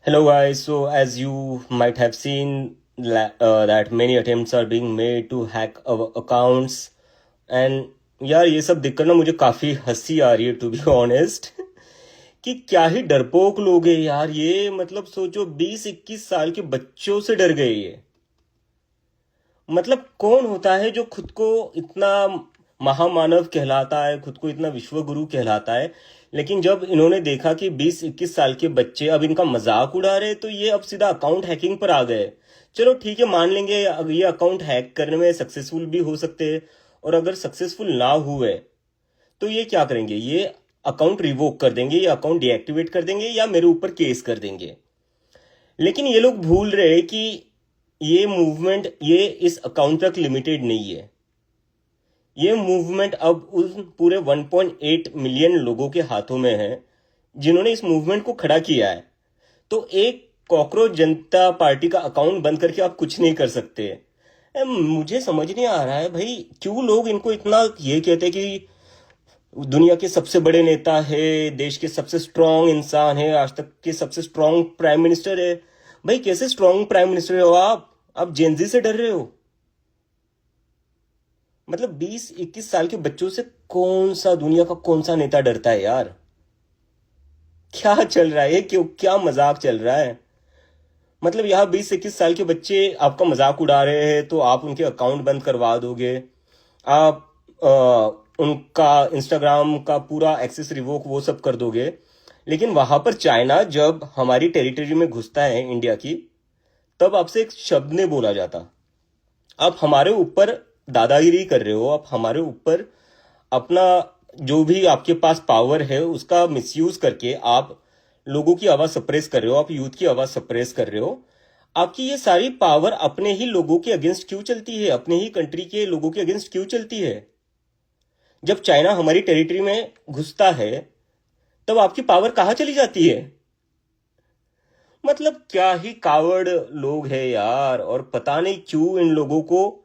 Hello, guys. So, as you might have seen, that many attempts are being made to hack our accounts, and यार ये सब देखकर ना मुझे काफी हंसी आ रही है, टू बी ऑनेस्ट। कि क्या ही डरपोक लोग हैं यार ये। मतलब सोचो, 20-21 साल के बच्चों से डर गए ये। मतलब कौन होता है जो खुद को इतना महामानव कहलाता है, खुद को इतना विश्वगुरु कहलाता है, लेकिन जब इन्होंने देखा कि 20-21 साल के बच्चे अब इनका मजाक उड़ा रहे, तो ये अब सीधा अकाउंट हैकिंग पर आ गए। चलो ठीक है, मान लेंगे अगर ये अकाउंट हैक करने में सक्सेसफुल भी हो सकते हैं, और अगर सक्सेसफुल ना हुए तो ये क्या करेंगे, ये अकाउंट रिवोक कर देंगे, ये अकाउंट डीएक्टिवेट कर देंगे, या मेरे ऊपर केस कर देंगे। लेकिन ये लोग भूल रहे हैं कि ये मूवमेंट ये इस अकाउंट तक लिमिटेड नहीं है। ये मूवमेंट अब उन पूरे 1.8 मिलियन लोगों के हाथों में है जिन्होंने इस मूवमेंट को खड़ा किया है। तो एक कॉकरोच जनता पार्टी का अकाउंट बंद करके आप कुछ नहीं कर सकते। मुझे समझ नहीं आ रहा है भाई, क्यों लोग इनको इतना ये कहते हैं कि दुनिया के सबसे बड़े नेता है, देश के सबसे स्ट्रांग इंसान है, आज तक के सबसे स्ट्रांग प्राइम मिनिस्टर है। भाई कैसे स्ट्रांग प्राइम मिनिस्टर हो आप जेनजी से डर रहे हो? मतलब 20-21 साल के बच्चों से कौन सा दुनिया का कौन सा नेता डरता है यार? क्या चल रहा है, क्यों क्या मजाक चल रहा है? मतलब यहाँ 20-21 साल के बच्चे आपका मजाक उड़ा रहे हैं तो आप उनके अकाउंट बंद करवा दोगे, आप उनका इंस्टाग्राम का पूरा एक्सेस रिवोक वो सब कर दोगे। लेकिन वहां पर चाइना जब हमारी टेरिटरी में घुसता है इंडिया की, तब आपसे एक शब्द नहीं बोला जाता। आप हमारे ऊपर दादागिरी कर रहे हो, आप हमारे ऊपर अपना जो भी आपके पास पावर है उसका मिसयूज करके आप लोगों की आवाज सप्रेस कर रहे हो, आप यूथ की आवाज सप्रेस कर रहे हो। आपकी ये सारी पावर अपने ही लोगों के अगेंस्ट क्यों चलती है, अपने ही कंट्री के लोगों के अगेंस्ट क्यों चलती है? जब चाइना हमारी टेरिटरी में घुसता है तब आपकी पावर कहाँ चली जाती है? मतलब क्या ही कावड़ लोग हैं यार। और पता नहीं क्यों इन लोगों को,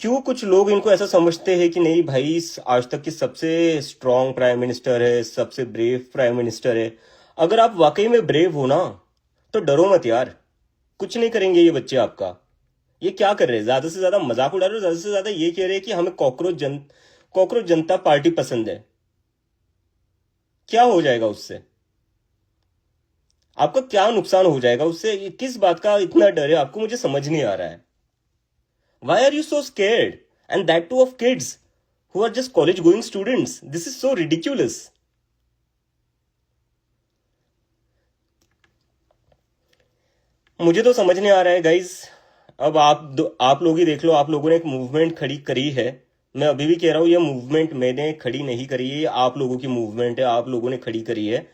क्यों कुछ लोग इनको ऐसा समझते हैं कि नहीं भाई आज तक की सबसे स्ट्रांग प्राइम मिनिस्टर है, सबसे ब्रेव प्राइम मिनिस्टर है। अगर आप वाकई में ब्रेव हो ना, तो डरो मत यार, कुछ नहीं करेंगे ये बच्चे आपका। ये क्या कर रहे हैं, ज्यादा से ज्यादा मजाक उड़ा रहे हो, ज्यादा से ज्यादा ये कह रहे हैं कि हमें कॉकरोच जनता पार्टी पसंद है। क्या हो जाएगा उससे? आपका क्या नुकसान हो जाएगा उससे? ये किस बात का इतना डर है आपको, मुझे समझ नहीं आ रहा है। Why are you so scared? And that too of kids who are just college going students. This is so ridiculous. मुझे तो समझ नहीं आ रहा है गाइज। अब आप लोग ही देख लो, आप लोगों ने एक मूवमेंट खड़ी करी है। मैं अभी भी कह रहा हूँ, ये मूवमेंट मैंने खड़ी नहीं करी है, ये आप लोगों की मूवमेंट है, आप लोगों ने खड़ी करी है।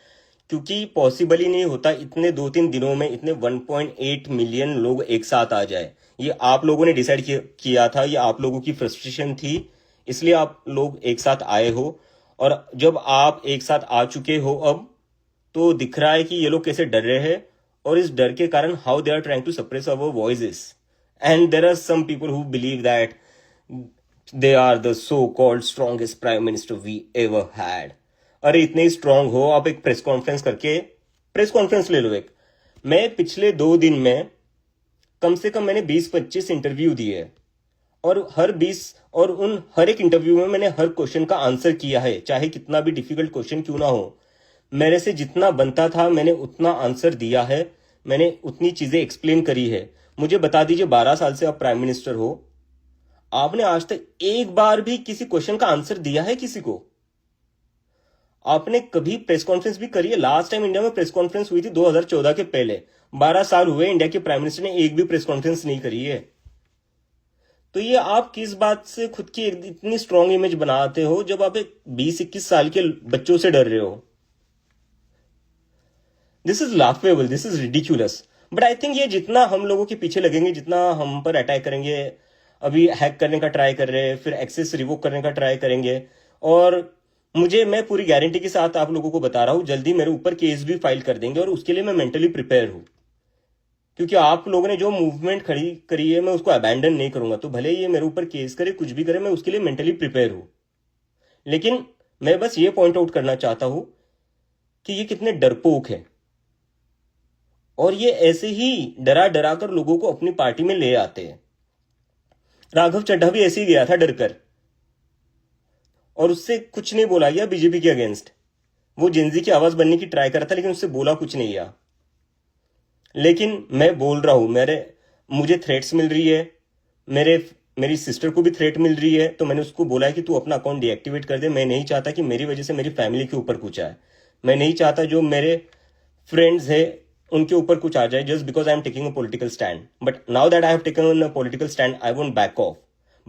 क्योंकि पॉसिबल ही नहीं होता इतने 2-3 दिनों में इतने 1.8 मिलियन लोग एक साथ आ जाए। ये आप लोगों ने डिसाइड किया था, ये आप लोगों की फ्रस्ट्रेशन थी, इसलिए आप लोग एक साथ आए हो। और जब आप एक साथ आ चुके हो अब, तो दिख रहा है कि ये लोग कैसे डर रहे हैं, और इस डर के कारण how they are trying to suppress our voices. And there are some people who believe that they are the so called strongest prime minister we ever had. अरे इतने स्ट्रांग हो, आप एक प्रेस कॉन्फ्रेंस करके प्रेस कॉन्फ्रेंस ले लो एक। मैं पिछले 2 दिन में कम से कम मैंने 20-25 इंटरव्यू दिए, और और उन हर एक इंटरव्यू में मैंने हर क्वेश्चन का आंसर किया है, चाहे कितना भी डिफिकल्ट क्वेश्चन क्यों ना हो। मेरे से जितना बनता था मैंने उतना आंसर दिया है, मैंने उतनी चीजें एक्सप्लेन करी है। मुझे बता दीजिए, 12 साल से आप प्राइम मिनिस्टर हो, आपने आज तक एक बार भी किसी क्वेश्चन का आंसर दिया है किसी को? आपने कभी प्रेस कॉन्फ्रेंस भी करी है? लास्ट टाइम इंडिया में प्रेस कॉन्फ्रेंस हुई थी 2014 के पहले। 12 साल हुए इंडिया के प्राइम मिनिस्टर ने एक भी प्रेस कॉन्फ्रेंस नहीं करी है। तो ये आप किस बात से खुद की इतनी स्ट्रांग इमेज बनाते हो जब आप एक 20-21 साल के बच्चों से डर रहे हो? This is laughable, this is ridiculous. But I think ये जितना हम लोगों के पीछे लगेंगे, जितना हम पर अटैक करेंगे, अभी हैक करने का ट्राई कर रहे हैं, फिर एक्सेस रिवोक करने का ट्राई करेंगे, और मैं पूरी गारंटी के साथ आप लोगों को बता रहा हूं, जल्दी मेरे ऊपर केस भी फाइल कर देंगे, और उसके लिए मैं मेंटली प्रिपेयर हूं। क्योंकि आप लोगों ने जो मूवमेंट खड़ी करी है, मैं उसको अबैंडन नहीं करूंगा। तो भले ये मेरे ऊपर केस करे, कुछ भी करे, मैं उसके लिए मेंटली प्रिपेयर हूं। लेकिन मैं बस ये पॉइंट आउट करना चाहता हूं कि ये कितने डरपोक हैं। और ये ऐसे ही डरा डरा कर लोगों को अपनी पार्टी में ले आते हैं। राघव चड्ढा भी ऐसे ही गया था डरकर, और उससे कुछ नहीं बोला गया बीजेपी के अगेंस्ट। वो जेनजी की आवाज बनने की ट्राई कर रहा था, लेकिन उससे बोला कुछ नहीं गया। लेकिन मैं बोल रहा हूं, मुझे थ्रेट्स मिल रही है, मेरी सिस्टर को भी थ्रेट मिल रही है, तो मैंने उसको बोला है कि तू अपना अकाउंट डीएक्टिवेट कर दे। मैं नहीं चाहता कि मेरी वजह से मेरी फैमिली के ऊपर कुछ आए। मैं नहीं चाहता जो मेरे फ्रेंड्स है उनके ऊपर कुछ आ जाए just because I am taking a political stand. But now that I have taken a political stand, I won't back off,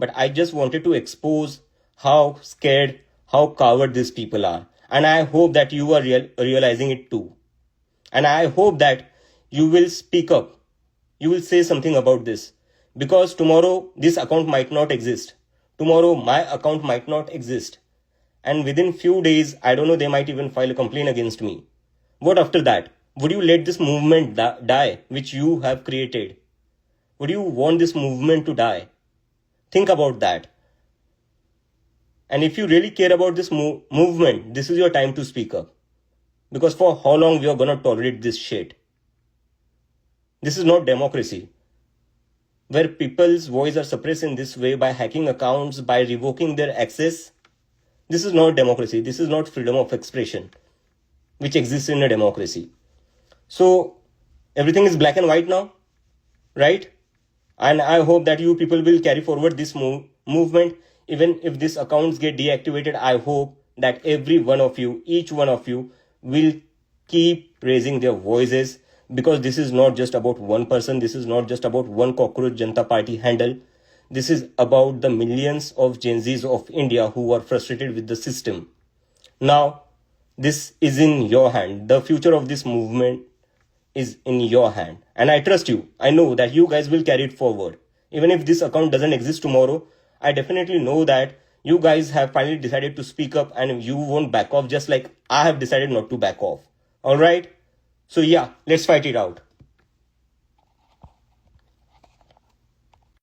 but I just wanted to expose how scared, how coward these people are. And I hope that you are realizing it too. And I hope that you will speak up. You will say something about this. Because tomorrow this account might not exist. Tomorrow my account might not exist. And within few days, I don't know, they might even file a complaint against me. What after that? Would you let this movement die, which you have created? Would you want this movement to die? Think about that. And if you really care about this movement, this is your time to speak up. Because for how long we are going to tolerate this shit? This is not democracy. Where people's voice are suppressed in this way by hacking accounts, by revoking their access. This is not democracy. This is not freedom of expression, which exists in a democracy. So everything is black and white now, right? And I hope that you people will carry forward this movement. Even if these accounts get deactivated, I hope that every one of you, each one of you, will keep raising their voices, because this is not just about one person. This is not just about one Cockroach Janata Party handle. This is about the millions of Gen Zs of India who are frustrated with the system. Now, this is in your hand. The future of this movement is in your hand. And I trust you. I know that you guys will carry it forward. Even if this account doesn't exist tomorrow, I definitely know that you guys have finally decided to speak up and you won't back off, just like I have decided not to back off. Alright? So yeah, let's fight it out.